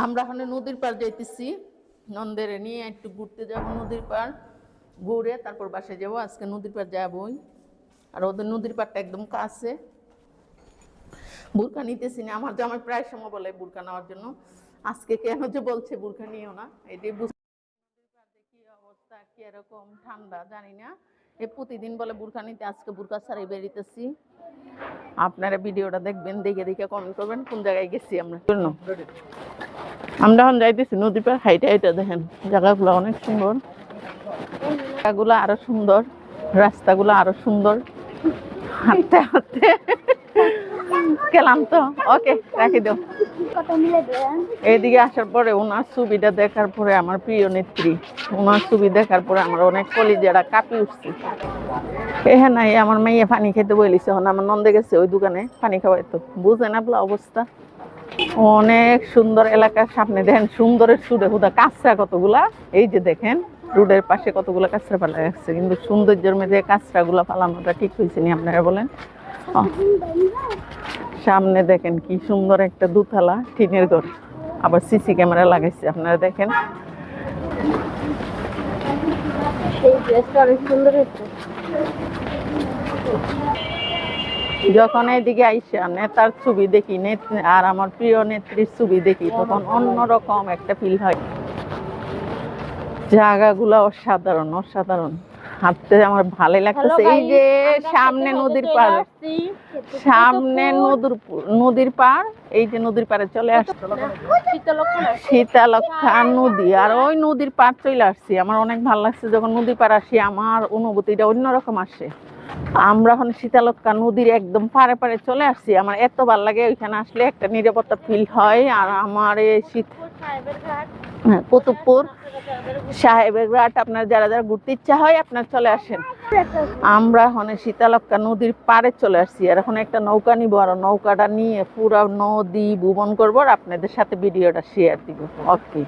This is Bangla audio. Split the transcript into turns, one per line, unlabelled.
আমরা এখন নদীর পাড় যাইতেছি, নন্দের নিয়ে একটু ঘুরতে যাব নদীর পাড়, ঘুরে তারপর বাসায় যাবো। আজকে নদীর পাড় যাবই, আর ওদের নদীর পাড়টা একদম কাছে। বুরকা নিতেছি না, আমার জামাই প্রায় সময় বলে বুরকা নেওয়ার জন্য, আজকে কেন যে বলছে বুরকা নিও না এটাই বুঝতে। কি অবস্থা, কি এরকম ঠান্ডা জানি না, এ প্রতিদিন বলে বুরকা নিতে, আজকে বুরকা ছাড়াই বেরিতেছি। আপনারা ভিডিওটা দেখবেন, দেখে দেখে কমেন্ট করবেন কোন জায়গায় গেছি আমরা। আমরা এখন যাইতেছি নদীর পাড়, হাইটা হাইটা দেখেন জায়গাগুলো অনেক সুন্দর, জায়গাগুলো আরো সুন্দর, রাস্তাগুলো আরো সুন্দর। হাঁটতে হাঁটতে গেলাম তো, ওকে রাখি দাও। এইদিকে আসার পরে ওনার ছবিটা দেখার পরে, আমার প্রিয় নেত্রী, ওনার ছবি দেখার পরে আমার অনেক কলিজাটা কাঁপি উঠছে। হ্যাঁ নাই আমার মেয়ে পানি খেতে বলিছে, আমার নন্দে গেছে ওই দোকানে পানি খাওয়াইতো, বুঝেন আপনার অবস্থা। অনেক সুন্দর এলাকার সামনে দেখেন সুন্দরের সুরে হুদা কাঁচরা কতগুলা, এই যে দেখেন রোডের পাশে কতগুলা কাঁচরা পালা যাচ্ছে, কিন্তু সৌন্দর্যের মধ্যে কাঁচরা গুলা পালানোটা ঠিক হয়েছে নি আপনারা বলেন? সামনে দেখেন কি সুন্দর একটা দুতলা টিনের ঘর, আবার সিসি ক্যামেরা লাগাইছে, আপনারা দেখেন। যখন এইদিকে আইসা নেতার ছবি দেখি, আর আমার প্রিয় নেত্রীর ছবি দেখি, তখন অন্যরকম একটা ফিল হয়। জায়গাগুলো অসাধারণ অসাধারণ, হাঁটতে আমার ভালোই লাগতেছে। এই যে সামনে নদীর পাড়, সামনে নদীর পাড়, এই যে নদীর পাড়ে চলে আসছে শীতলক্ষা নদী, আর ওই নদীর পাড় চলে আসছি। আমার অনেক ভালো লাগছে যখন নদীর পাড় আসি, আমার অনুভূতিটা অন্যরকম আসে। আমরা এখন শীতলক্ষা নদীর একদম পাড়ে পাড়ে চলে আসছি, আমার এত ভালো লাগে ওইখানে আসলে, একটা নিরাপত্তা ফিল হয়। আর আমার এই কুতুবপুর সাহেবের ঘাট, আপনার যারা যারা ঘুরতে ইচ্ছা হয় আপনার চলে আসেন। আমরা এখন শীতলক্ষা নদীর পাড়ে চলে আসছি, আর এখন একটা নৌকা নিবো, আর নৌকাটা নিয়ে পুরো নদী ভ্রমণ করবো, আর আপনাদের সাথে ভিডিওটা শেয়ার দিব। ওকে।